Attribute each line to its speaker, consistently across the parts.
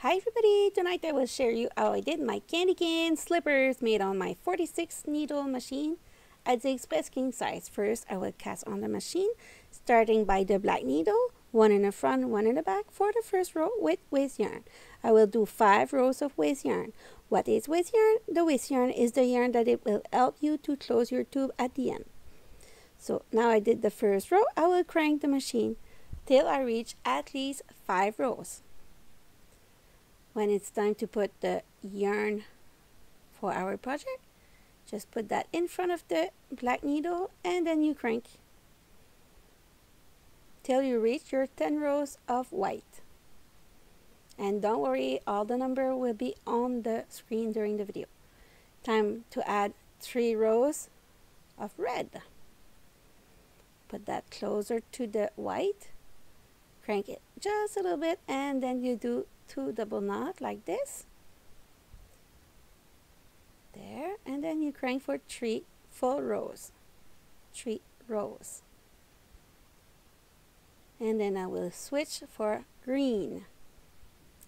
Speaker 1: Hi everybody, tonight I will share you how I did my candy cane slippers made on my 46 needle machine at the Express King size. First I will cast on the machine, starting by the black needle, one in the front, one in the back for the first row with waste yarn. I will do 5 rows of waste yarn. What is waste yarn? The waste yarn is the yarn that it will help you to close your tube at the end. So now I did the first row, I will crank the machine till I reach at least 5 rows. When it's time to put the yarn for our project, just put that in front of the black needle and then you crank till you reach your 10 rows of white. And don't worry, all the number will be on the screen during the video. Time to add 3 rows of red. Put that closer to the white, crank it just a little bit, and then you do 2 double knot like this, there, and then you crank for 3 full rows, 3 rows, and then I will switch for green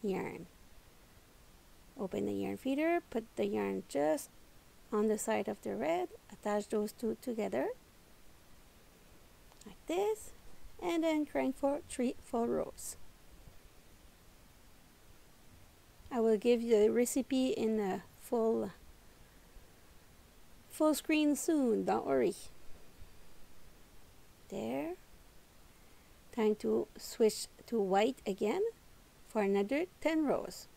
Speaker 1: yarn. Open the yarn feeder, put the yarn just on the side of the red, attach those two together like this, and then crank for 3 full rows. I will give you the recipe in a full screen soon, don't worry. There. Time to switch to white again for another 10 rows.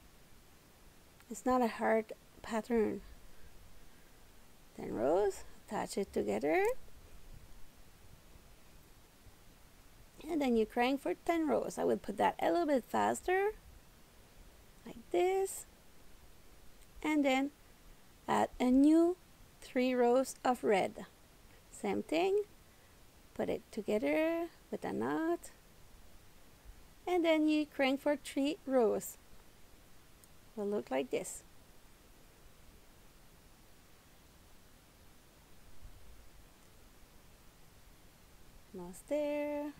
Speaker 1: It's not a hard pattern. 10 rows, attach it together, and then you crank for 10 rows. I will put that a little bit faster, like this, and then add a new 3 rows of red. Same thing, put it together with a knot, and then you crank for 3 rows. Will look like this. Almost there,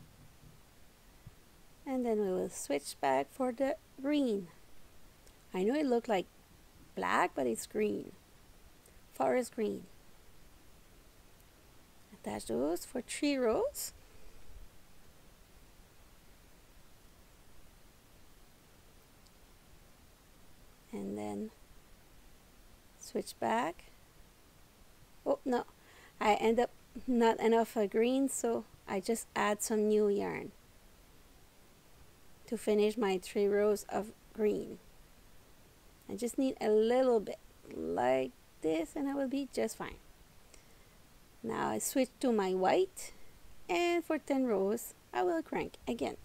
Speaker 1: and then we will switch back for the green. I know it looked like black, but it's green, forest green. Attach those for 3 rows. And then switch back. Oh no, I end up not enough green, so I just add some new yarn to finish my 3 rows of green. I just need a little bit like this and I will be just fine. Now I switch to my white, and for 10 rows I will crank again.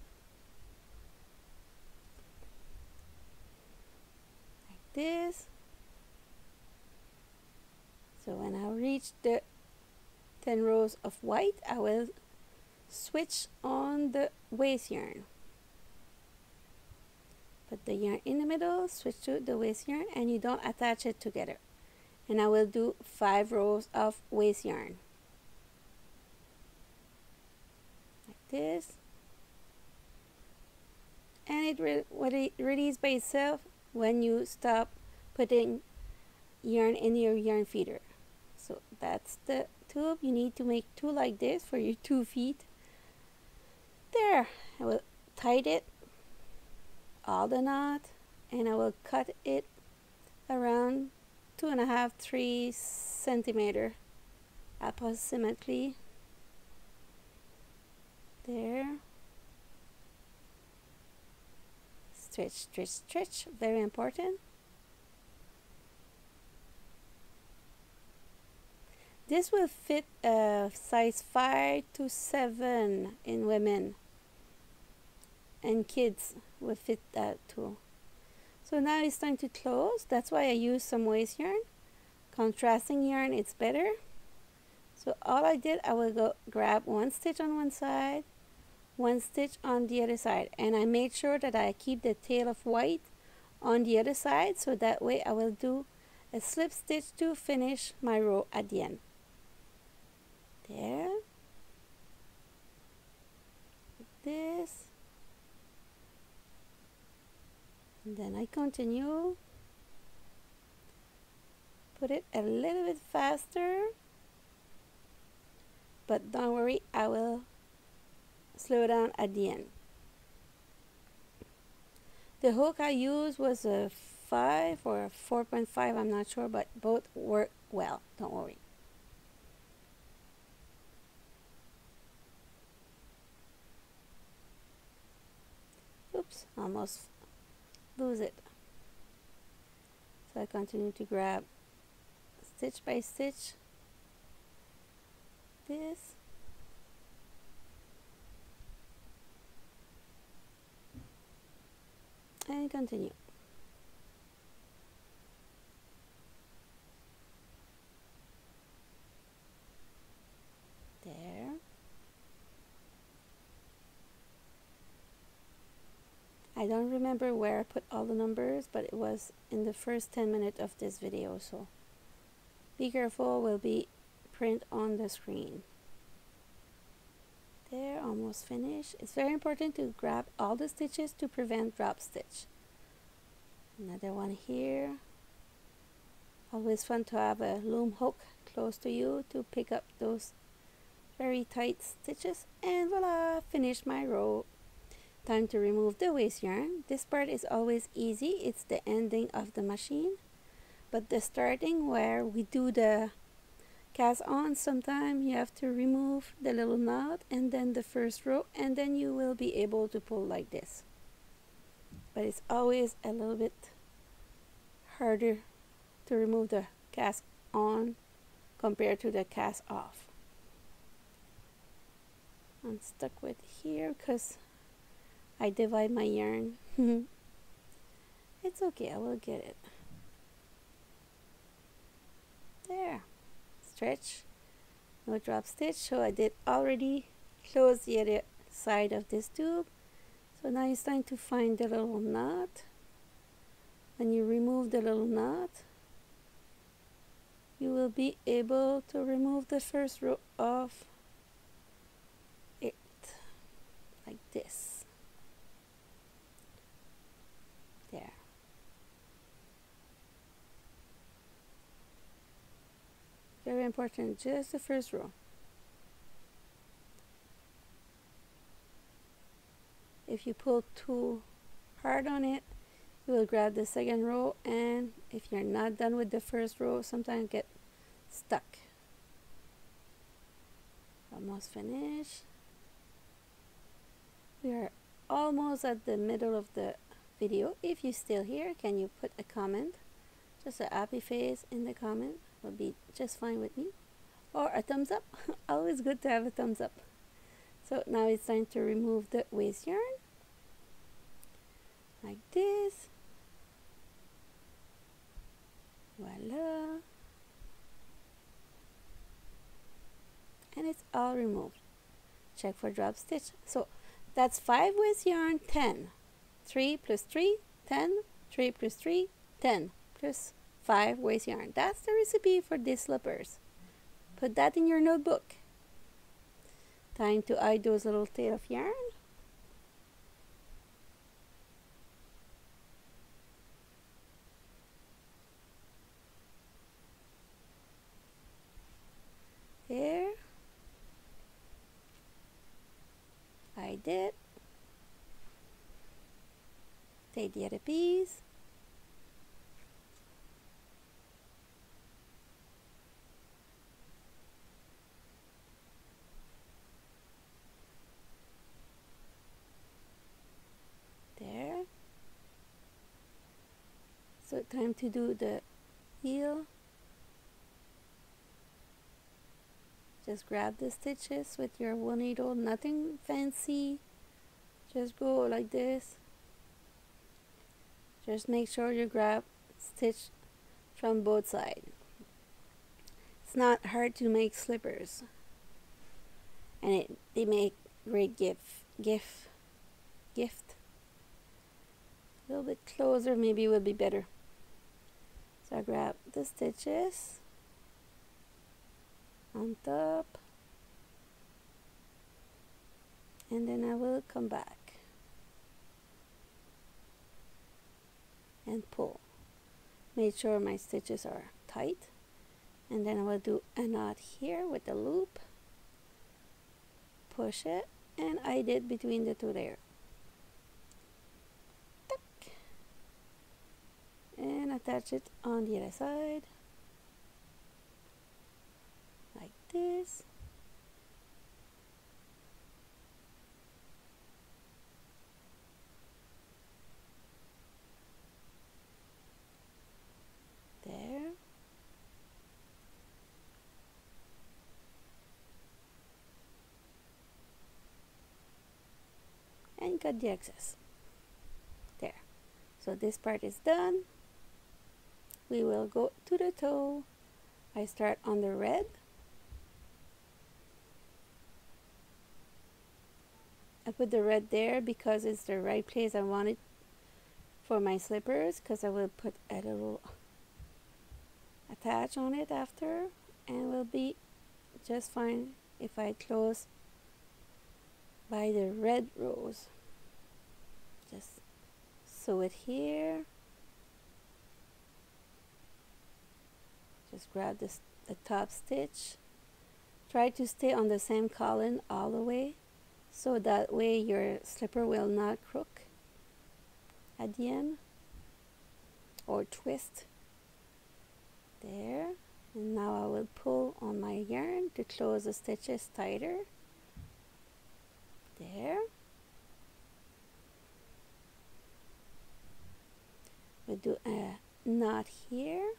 Speaker 1: Like this. So when I reach the 10 rows of white, I will switch on the waste yarn. Put the yarn in the middle, switch to the waste yarn, and you don't attach it together. And I will do 5 rows of waste yarn. Like this. And it releases by itself when you stop putting yarn in your yarn feeder. So that's the tube. You need to make 2 like this for your 2 feet. There, I will tie it all the knot, and I will cut it around 2.5–3 centimeter approximately. There. Stretch, stretch, stretch, very important. This will fit size 5 to 7 in women, and kids will fit that too. So now it's time to close. That's why I use some waste yarn. Contrasting yarn, it's better. So all I did, I will go grab 1 stitch on one side, 1 stitch on the other side, and I made sure that I keep the tail of white on the other side, so that way I will do a slip stitch to finish my row at the end. There, like this. And then I continue, put it a little bit faster, but don't worry, I will slow down at the end. The hook I used was a 5 or a 4.5, I'm not sure, but both work well, don't worry. Oops, almost lose it. So I continue to grab stitch by stitch this. And continue. There. I don't remember where I put all the numbers, but it was in the first 10 minutes of this video, so be careful, will be print on the screen. There, almost finished. It's very important to grab all the stitches to prevent drop stitch. Another one here. Always fun to have a loom hook close to you to pick up those very tight stitches. And voila, finished my row. Time to remove the waste yarn. This part is always easy. It's the ending of the machine. But the starting where we do the cast on, sometimes you have to remove the little knot and then the first row, and then you will be able to pull like this. But it's always a little bit harder to remove the cast on compared to the cast off. I'm stuck with here because I divide my yarn. It's okay, I will get it. There. Stretch, no drop stitch. So I did already close the other side of this tube. So now it's time to find the little knot. When you remove the little knot, you will be able to remove the first row of it like this. There. Very important, just the first row. If you pull too hard on it, you will grab the second row, and if you're not done with the first row, sometimes get stuck. Almost finished. We are almost at the middle of the video. If you're still here, can you put a comment? Just a happy face in the comment will be just fine with me, or a thumbs up. Always good to have a thumbs up. So now it's time to remove the waste yarn like this. Voila, and it's all removed. Check for drop stitch. So that's 5 waste yarn, 10, 3 plus 3, 10, 3 plus 3, 10 plus 5 waste yarn. That's the recipe for these slippers. Put that in your notebook. Time to hide those little tail of yarn. There. I did. Take the other piece. There. So time to do the heel. Just grab the stitches with your wool needle, nothing fancy. Just go like this. Just make sure you grab stitch from both sides. It's not hard to make slippers, and they make great gift. A little bit closer maybe would be better. So I grab the stitches on top, and then I will come back. and pull. Make sure my stitches are tight, and then I will do a knot here with the loop, push it, and I did between the two there. And attach it on the other side like this. There. And cut the excess. There. So this part is done. We will go to the toe. I start on the red. I put the red there because it's the right place I want it for my slippers, because I will put a little attach on it after, and will be just fine if I close by the red rose. Just sew it here. Just grab the top stitch. Try to stay on the same column all the way, so that way your slipper will not crook at the end or twist. There. And now I will pull on my yarn to close the stitches tighter. There. We'll do a knot here.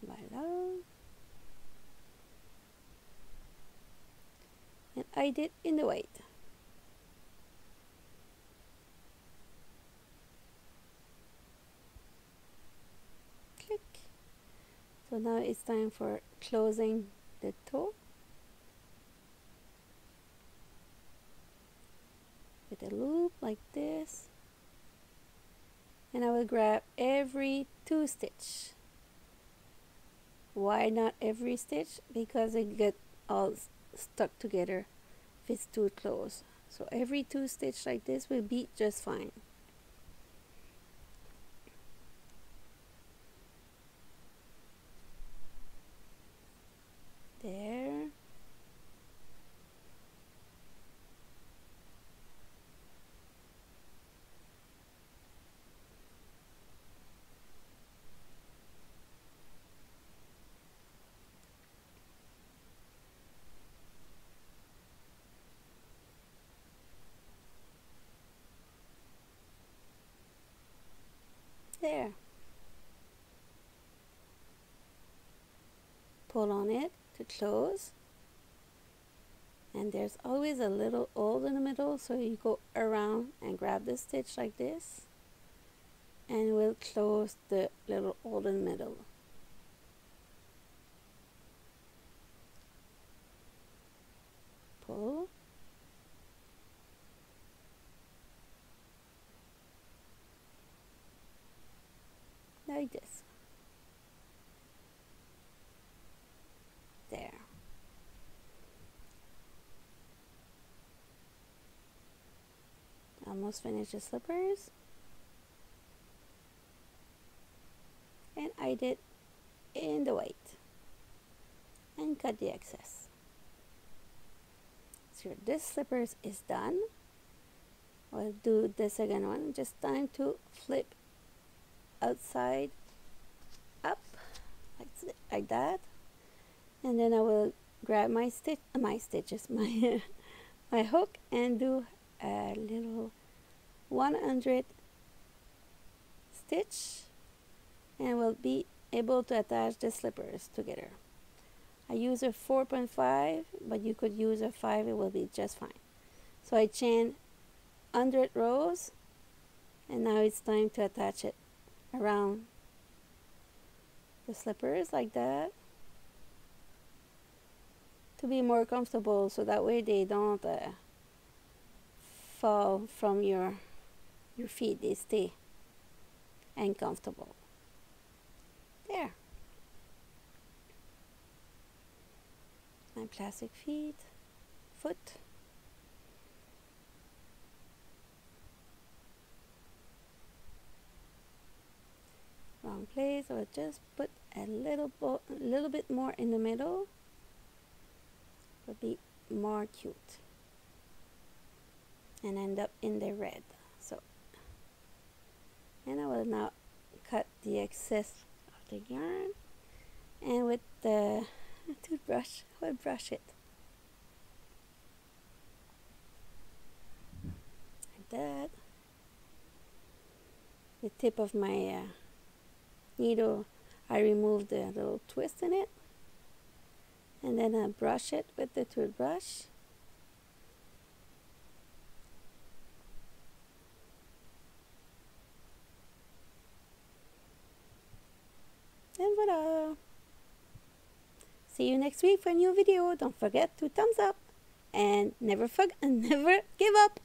Speaker 1: Voila. And I did in the white. Click. So now it's time for closing the toe with a loop like this, and I will grab every 2 stitch. Why not every stitch? Because it get all stuck together if it's too close. So every 2 stitch like this will be just fine. There. There. Pull on it to close, and there's always a little hole in the middle, so you go around and grab the stitch like this, and we'll close the little hole in the middle. Pull. Like this. There. Almost finished the slippers. And I did in the white. And cut the excess. So this slippers is done. I'll do the second one. Just time to flip outside up like that, and then I will grab my stitches, my hook, and do a little 100 stitch, and we'll be able to attach the slippers together. I use a 4.5, but you could use a 5, it will be just fine. So I chain 100 rows, and now it's time to attach it around the slippers like that, to be more comfortable, so that way they don't fall from your feet, they stay uncomfortable. There. my plastic foot. Wrong place. I will just put a little bit more in the middle. Would be more cute. And end up in the red. So, and I will now cut the excess of the yarn, and with the toothbrush I will brush it like that. The tip of my needle, I remove the little twist in it, and then I brush it with the toothbrush. And voila! See you next week for a new video. Don't forget to thumbs up and never give up.